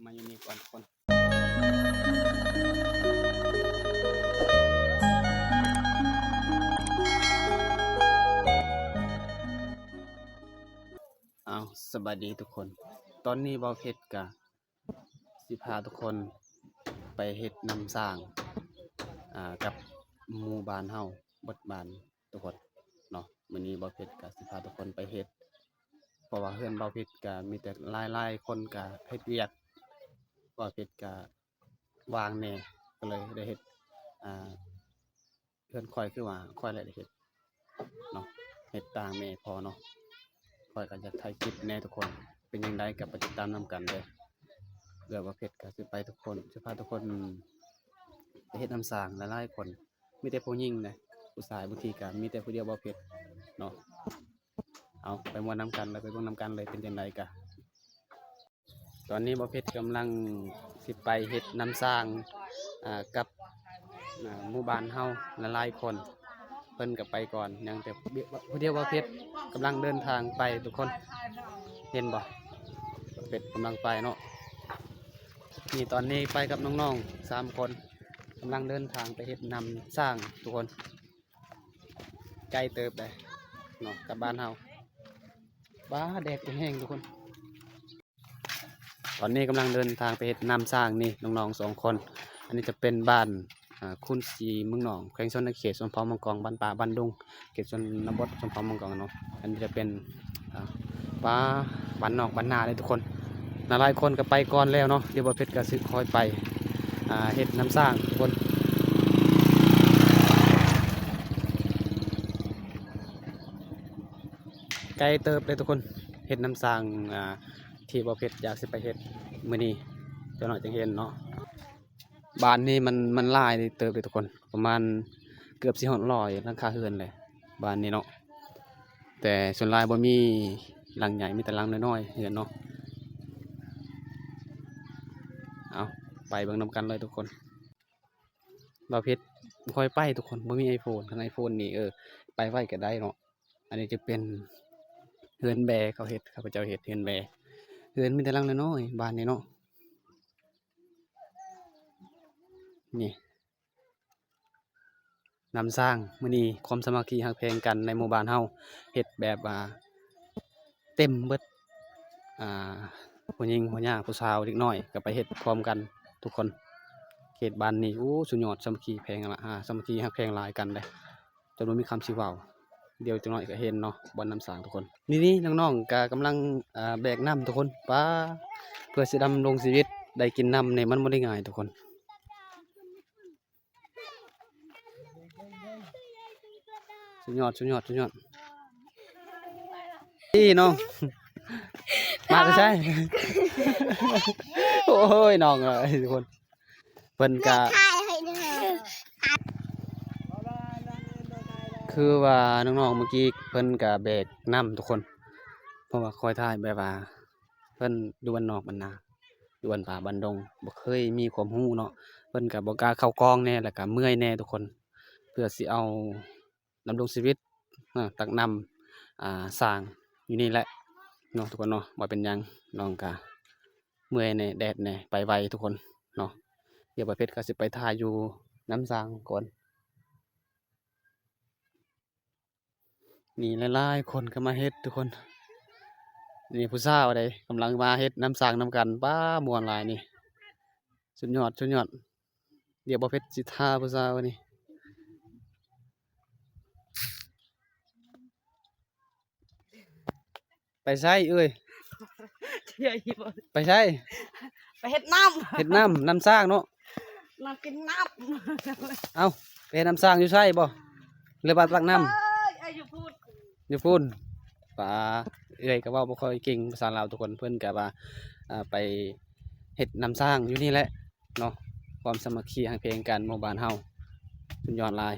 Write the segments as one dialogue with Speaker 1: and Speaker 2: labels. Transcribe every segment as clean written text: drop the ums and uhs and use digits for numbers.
Speaker 1: มาอยู่นี่ก่อนทุกคนเอาสวัสดีทุกคนตอนนี้บ่าวเพชรกะสิพาทุกคนไปเฮ็ดน้ำสร้างกับหมู่บ้านเฮาเบิดบ้านทุกคนเนาะมื้อนี้บ่าวเพชรกะสิพาทุกคนไปเฮ็ดเพราะว่าเฮือนบ่าวเพชรกะมีแต่หลายๆคนกะเฮ็ดเวียกบ่าวเพชรกะวางแหน่ก็เลยได้เฮ็ดอ่าเฮือนค่อยคือว่าค่อยแหละได้เฮ็ดเนาะเฮ็ดต่างแม่พอเนาะค่อยก็จะถ่ายคลิปแหน่ทุกคนเป็นจังไดก็ไปติดตามนํกันเด้อเดี๋ยวบ่าวเพชรก็สิไปทุกคนสิพาทุกคนไปเฮ็ดน้ำสร้างหลายๆคนมีแต่ผู้หญิงนะผู้ชายบางทีก็มีแต่ผู้เดียวบ่าวเพชรเนาะเอาไปม่วนนํกันเลยไปเบิ่งนํกันเลยเป็นจังไดก็ตอนนี้บ่าวเพชรกำลังสิไปเฮ็ดน้ำสร้างกับหมู่บ้านเฮาหลายๆคนเพิ่นก็ไปก่อนยังแต่ผู้เดียวบ่าวเพชรกำลังเดินทางไปทุกคนเห็นบ่บ่าวเพชรกำลังไปเนาะนี่ตอนนี้ไปกับน้องๆ3คนกำลังเดินทางไปเฮ็ดน้ำสร้างทุกคนไกลเติบเลยเนาะกับบ้านเฮาบ้าแดดแห้งทุกคนตอนนี้กำลังเดินทางไปเฮ็ดน้ำสร้างนี่น้องๆ2คนอันนี้จะเป็นบ้านคุณสีเมืองหนองแขวงชนเขตชนเผ่ามังกรบ้านป่าบ้านดุงเขตชนบทชนเผ่ามังกรเนาะอันนี้จะเป็นบ้านนอกบ้านนาเลยทุกคนหลายคนก็ไปก่อนแล้วเนาะเดี๋ยวบ่าวเพชรก็สิคอยไปเฮ็ดน้ำสร้างทุกคนไกลเติบเลยทุกคนเฮ็ดน้ำสร้างที่บ่าวเพชรอยากสิไปเฮ็ดมื้อนี้เจ้าหน่อยจังเห็นเนาะบ้านนี้มันหลายเติบเลยทุกคนประมาณเกือบสิฮอด100หลังคาเรือนเลยบ้านนี้เนาะแต่ส่วนหลายบ่มีหลังใหญ่มีแต่หลังน้อยๆเรือนเนาะเอาไปเบิ่งนำกันเลยทุกคนบ่าวเพชรบ่ค่อยไปทุกคนบ่มี iPhone คัน iPhone นี่ไปไว้ก็ได้เนาะอันนี้จะเป็นเรือนแบเขาเฮ็ดข้าพเจ้าเฮ็ดเรือนแบเรือนมีแต่หลังน้อยๆบ้านนี้เนาะนี่นำสร้างมื้อนี้ความสามัคคีฮักแพงกันในหมู่บ้านเฮาเฮ็ดแบบเต็มเบิดอ่าผู้หญิงผู้หญิงผู้สาวเด็กน้อยก็ไปเฮ็ดพร้อมกันทุกคนเขตบ้านนี้โอ้สุดยอดสามัคคีแพงละสามัคคีฮักแพงหลายกันเด้จนบ่มีคำสิเว้าเดี๋ยวจังน้อยก็เห็นเนาะบ่อนน้ำสร้างทุกคนนี่น้องๆก็กำลังแบกน้ำทุกคนป้าเพื่อสิดำรงชีวิตได้กินน้ำเนี่ยมันบ่ได้ง่ายทุกคนสุดยอดนี่น้องมาก็ใช่ โอ้ยน้องเลยทุกคนเพิ่นกะคือว่าน้องๆเมื่อกี้เพิ่นกะแบกน้ำทุกคนเพราะว่าคอยถ่ายแบบว่าเพิ่นอยู่บ้านนอกบ้านนาอยู่บ้านป่าบ้านดงบ่เคยมีความรู้เนาะเพิ่นกะบ่กล้าเข้ากองแน่แล้วก็เมื่อยแน่ทุกคนเพื่อสิเอาดำรงชีวิตตักน้ำสร้างอยู่นี่แหละเนาะทุกคนเนาะบ่เป็นหยังน้องกะเมื่อยแน่แดดแน่ไปไวทุกคนเนาะเดี๋ยวประเภทก็สิไปถ่ายอยู่น้ำสร้างก่อนนี่หลายๆคนก็มาเฮ็ดทุกคนนี่ผู้สาวใดกำลังมาเฮ็ดน้ำสร้างนำกันป้าม่วนหลายนี่สุดยอดเดี๋ยวบ่เพชรสิท่าผู้สาวนี่ไปใช้เอ้ยไปใช้
Speaker 2: ไปเฮ็ดน้
Speaker 1: น้ำสร้างเนาะ
Speaker 2: ำกินน้
Speaker 1: เอ้าไปเฮ็ดน้ำสร้างอยู่ใช่บ่หรือว่าตักน้
Speaker 2: ำ
Speaker 1: อยู่พูนป้าเอ้ยก็เว้าบ่ค่อยเก่งภาษาลาวทุกคนเพิ่นก็ว่าไปเฮ็ดน้ำสร้างอยู่นี่แหละเนาะความสามัคคีฮักแพงกันหมู่บ้านเฮาสุดยอดหลาย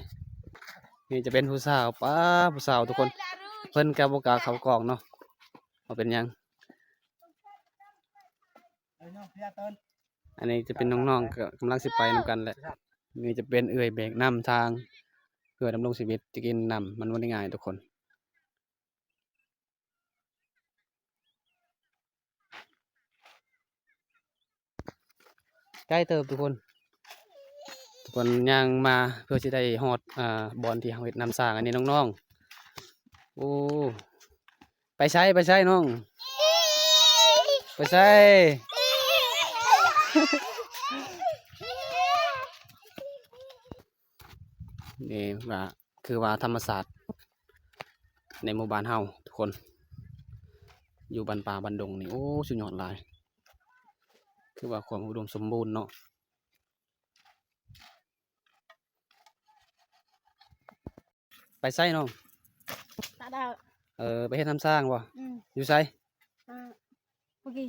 Speaker 1: นี่จะเป็นผู้สาวป้าผู้สาวทุกคนเพิ่นก็บ่กล้าเข้ากองเนาะบ่เป็นหยังอันนี้จะเป็นน้องๆก็กำลังสิไปนำกันแหละนี่จะเป็นเอื้อยแบกน้ำทางเพื่อดำรงชีวิตจะกินน้ำมันบ่ได้ง่ายทุกคน ใกล้เติบทุกคนย่างมาเพื่อจะได้ฮอดบอลที่เฮาเฮ็ดน้ำสร้างอันนี้น้องๆโอ้ไปใช้น้องไปใช้นี่ว่าคือว่าธรรมศาสตร์ในหมู่บ้านเฮาทุกคนอยู่บ้านป่าบ้านดงนี่โอ้สุดยอดหลายคือว่าความอุดมสมบูรณ์เนาะไปไสน้อง
Speaker 2: ตาดาว
Speaker 1: ไปเฮ็ดน้ำสร้างบ่อยู่ไส
Speaker 2: เมื่อกี้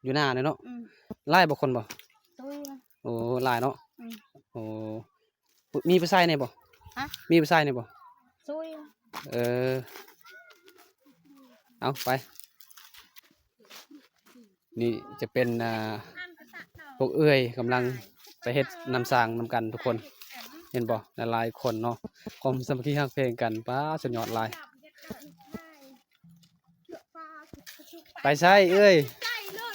Speaker 1: อยู่หน้าเนี่ยเนาะ
Speaker 2: อืม
Speaker 1: หลายบ่คนบ่
Speaker 2: ตุ้ยนะ
Speaker 1: โอ้หลายเนาะ
Speaker 2: อืม
Speaker 1: โอ้มีผู้ชายในบ่
Speaker 2: ฮะ
Speaker 1: มีผู้ชายในบ่
Speaker 2: ตุ้ย
Speaker 1: เออเอาไปนี่จะเป็นพวกเอื้อยกำลังไปเฮ็ดน้ำสร้างนำกันทุกคนเห็นบ่หลายๆคนเนาะความสามัคคีฮักเพลงกันป้าสุดยอดหลายไปใช่เอ้ย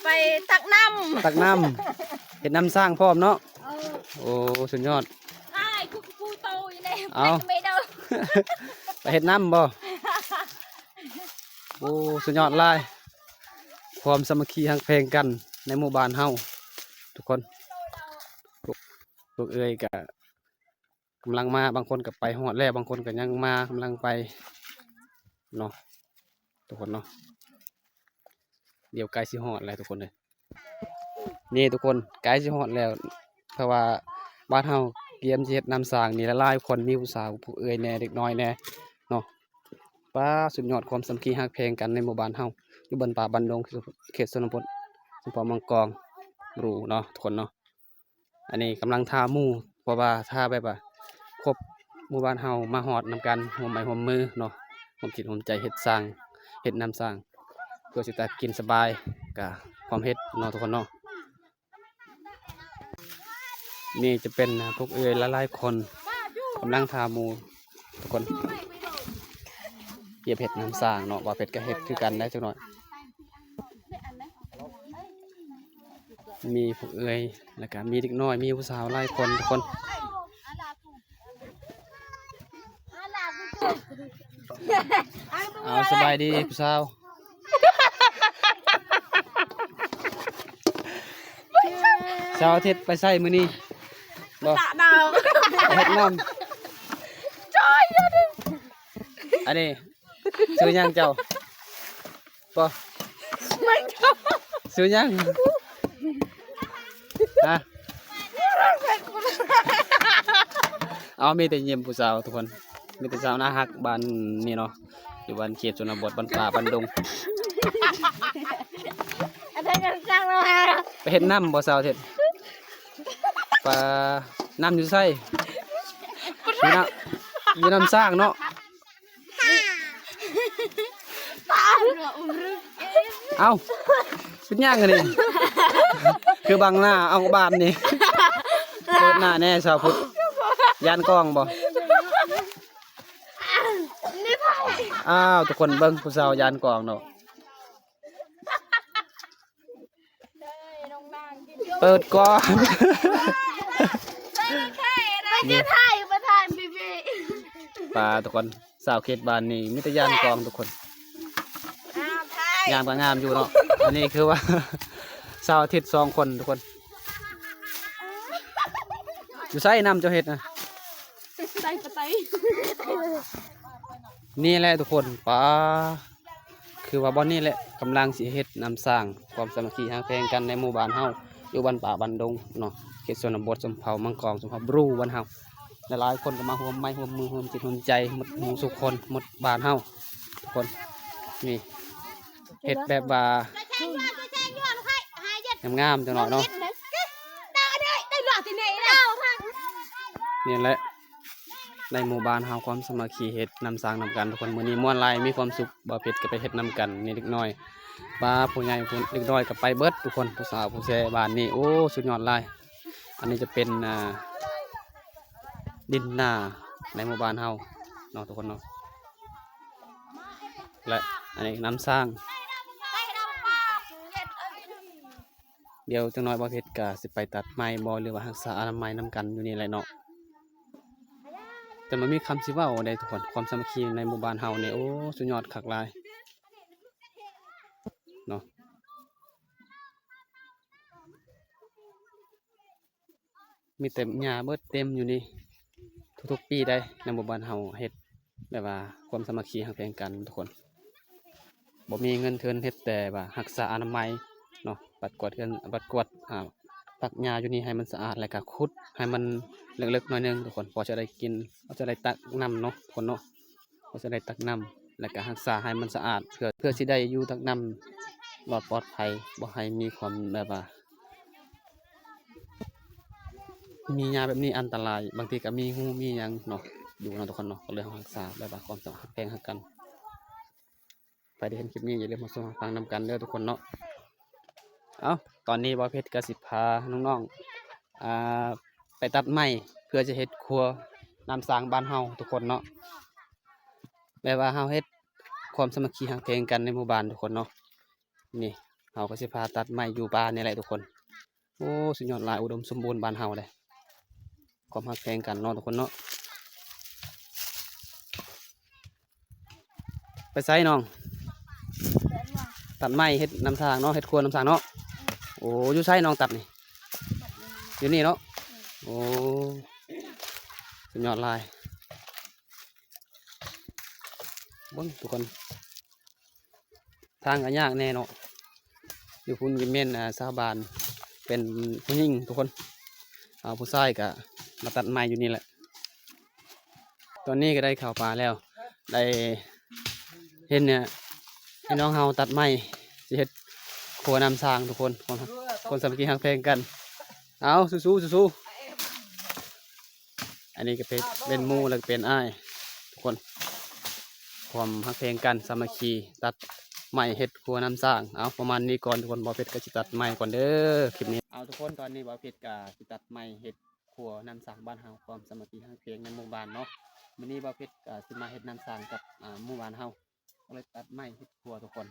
Speaker 2: ไปตักน้
Speaker 1: ตักน้ำเฮ็ดน้ำสร้างพร้อมเนาะ
Speaker 2: ำ
Speaker 1: โอ้สุดยอด
Speaker 2: ไอ้กูโตอยู่ใน
Speaker 1: เอา
Speaker 2: ไม่เด้อ
Speaker 1: ไปเฮ็ดน้ำบ่โอ้สุดยอดหลายความสามัคคีฮักเพลงกันในหมู่บ้านเฮาทุกคนพวกเอ้ยก็กำลังมาบางคนก็ไปฮอดแล้วบางคนก็ยังมากำลังไปเนาะทุกคนเนาะเดี๋ยวใกล้สิฮอดแล้วทุกคนเลยนี่ทุกคนใกล้สิฮอดแล้วเพราะว่าบ้านเฮาเตรียมสิเฮ็ดน้ำสร้างนี่หลายๆคนมีผู้สาวผู้เอ้ยแหน่เด็กน้อยแหน่เนาะป้าสุดยอดความสามัคคีฮักเพลงกันในหมู่บ้านเฮาอยู่บ้านป่าบ้านดงเขตชนบทสมพรมังกรรู้เนาะทุกคนเนาะอันนี้กำลังทาหมู่เพราะว่าทาแบบว่าครบหมู่บ้านเฮามาฮอดนำกันร่วมไม้ร่วมมือเนาะร่วมจิตร่วมใจเฮ็ดสร้างเฮ็ดน้ำสร้างเพื่อสิได้กินสบายกะความเฮ็ดเนาะทุกคนเนาะนี่จะเป็นพวกเอ้ยหลายๆคนกำลังทาหมู่ทุกคนเหยียบเฮ็ดน้ำสร้างเนาะว่าเฮ็ดก็เฮ็ดคือกันได้จักหน่อยมีพวกเอ้ยแล้วก็มีเด็กน้อยมีผู้สาวหลายคนทุกคนเอาสบายดีผู้สาวเสาร์อาทิตย์ไปใส่มื้อนี้บ่
Speaker 2: ตาดาว
Speaker 1: ไปเฮ็ดน้ำอันนี้ซื้อหยังเจ้าบ่ซื้อหยังฮะเอามีแต่เยี่ยมผู้สาวทุกคนมีแต่สาวน่าฮักบ้านนี่เนาะอยู่บ้านเขตชนบทบ้านป่าบ้านดง
Speaker 2: อะไรกันจังเลย
Speaker 1: ไปเฮ็ดน้ำบ่สาวเฮ็ดปลาน้ำอยู่ไสอยู่น้ำสร้างเนาะเอาเป็นย่างกันนี่คือบางหน้าเอาบานนี่เปิดหน้าแน่สาวพุทธยานกล้องบ่อ้าวทุกคนเบิ่งผู้สาวยานกล้องเนาะเปิดก่อน
Speaker 2: ไม่ใช่ถ่ายมาถ่ายบีบี
Speaker 1: ปลาทุกคนสาวเขตบ้านนี่มิตรยานกองทุกคน
Speaker 2: ถ่าย
Speaker 1: งามก็งามอยู่เนาะอันนี้คือว่า สาวอาทิตย์2 คนทุกคนอยู่ไสน้ำเจ้าเฮ็ดนะ
Speaker 2: ใส่ปะไต
Speaker 1: นี่แหละทุกคนปลาคือว่าบ่อนนี่แหละกำลังสิเฮ็ดน้ำสร้างความสามัคคีฮักแพงกันในหมู่บ้านเฮาอยู่บ้านป่าบ้านดงเนาะเขตชนบทสมเภามังกรสมเภาบรูบ้านเฮาหลายๆคนก็มาร่วมไม้ร่วมมือร่วมจิตร่วมใจหมดหมู่สุขคนหมดบ้านเฮาทุกคนนี่เฮ็ดแบบว่างามๆจังหน่อยเนาะนี่แหละในหมู่บ้านเฮาความสามัคคีเฮ็ดนำสร้างนำกันทุกคนมื้อนี้ม่วนหลายมีความสุขบ่เผ็ดก็ไปเฮ็ดนำกันนี่เด็กน้อยป้าผู้ใหญ่ผู้เด็กน้อยก็ไปเบิดทุกคนผู้สาวผู้แซ่บ้านนี้โอ้สุดยอดหลายอันนี้จะเป็นดินนาในหมู่บ้านเฮาเนาะทุกคนเนาะและอันนี้น้ำสร้าง เดี๋ยวจังน้อยบ่เพชรก็สิไปตัดไม้บ่หรือว่ารักษาอนามัยนํกันอยู่นี่แหละเนาะแต่มันมีคำสิเว้าได้ทุกคนความสามัคคีในหมู่บ้านเฮานี่โอ้สุดยอดคักหลายเนาะมีแต่หญ้าเบิดเต็มอยู่นี่ทุกๆปีได้ในหมู่บ้านเฮาเฮ็ดแบบว่าความสามัคคีฮักแพงกันทุกคนบ่มีเงินเทินเฮ็ดแต่ว่ารักษาอนามัยเนาะปัดกวาดเฮือนปัดกวาดตักหญ้าอยู่นี่ให้มันสะอาดแล้วก็ขุดให้มันลึกๆหน่อยหนึงทุกคนพอจะได้กินพอจะได้ตักน้ำเนาะทุกคนเนาะพอจะได้ตักน้ำแล้วก็รักษาให้มันสะอาดเพื่อสิได้อยู่ตักน้ำรอดปลอดภัยบ่ให้มีความแบบว่ามีหญ้าแบบนี้อันตรายบางทีก็มีงูมีหยังเนาะอยู่เนาะทุกคนเนาะก็เลยรักษาแบบว่าความสะอาดแพงฮักกันไปได้เห็นคลิปนี้อย่าลืมมาส่งฟังนำกันเด้อทุกคนเนาะเอ้าตอนนี้บ่เพชรก็สิพาน้องๆไปตัดไม้เพื่อจะเฮ็ดครัวน้ำสร้างบ้านเฮาทุกคนเนาะแบบว่าเฮาเฮ็ดความสามัคคีฮักแพงกันในหมู่บ้านทุกคนเนาะนี่เฮาก็สิพาตัดไม้อยู่บ้านนี่แหละทุกคนโอ้สุดยอดหลายอุดมสมบูรณ์บ้านเฮาเลยความฮักแพงกันเนาะทุกคนเนาะไปไสน้องตัดไม้เฮ็ดน้ำสร้างเนาะเฮ็ดครัวน้ำสร้างเนาะโอ้อยู่ไสน้องตัดนี่อยู่นี่เนาะโอ้สุดยอดหลายเบิ่งทุกคนทางก็ยากแน่เนาะอยู่พุ่นกินเม่นชาวบ้านเป็นผู้หญิงทุกคนผู้ชายก็มาตัดไม้อยู่นี่แหละตอนนี้ก็ได้ข่าวปลาแล้วได้เห็นเนี่ยให้น้องเฮาตัดไม้สิเฮ็ดครัวน้ำสร้างทุกคนคนสามัคคีฮักแพงกันเอาสู้ๆสู้ๆอันนี้ก็เป็นหมู่แล้วก็เป็นอ้ายทุกคนความฮักแพงกันสามัคคีตัดไม้เฮ็ดครัวน้ำสร้างเอาประมาณนี้ก่อนทุกคนบ่าวเพชรก็สิตัดไม้ก่อนเด้อคลิปนี้เอาทุกคนตอนนี้บ่าวเพชรก็สิตัดไม้เฮ็ดครัวน้ำสร้างบ้านเฮาความสามัคคีฮักแพงในหมู่บ้านเนาะมื้อนี้บ่าวเพชรก็สิมาเฮ็ดน้ำสร้างกับหมู่บ้านเฮาก็เลยตัดไม้เฮ็ดครัวทุกคน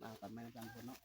Speaker 1: มาตัดไม้กันทุกคนเนาะ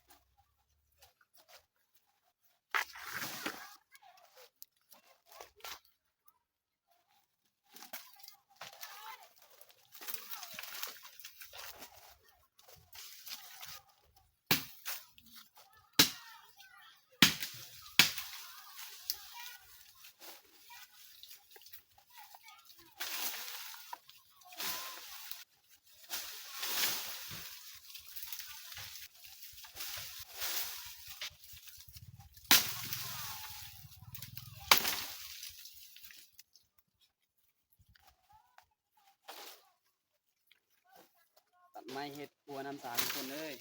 Speaker 1: ตัดไม้เฮ็ดครัวน้ำสร้างทุกคนเลย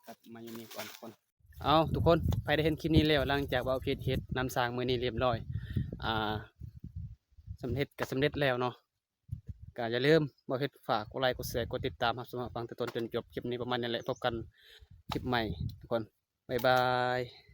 Speaker 1: ตัดมาอยู่นี่ก่อนทุกคนเอาทุกคนไปได้เห็นคลิปนี้แล้วหลังจากบ่าวเพชรเฮ็ดน้ำสร้างมื้อนี้เรียบร้อยสำเร็จก็สำเร็จแล้วเนาะก็อย่าลืมบ่าวเพชรฝากกดไลค์กดแชร์กดติดตามรับชมรับฟังแต่ต้นจนจบคลิปนี้ประมาณนี้แหละพบกันคลิปใหม่ทุกคนบ๊ายบาย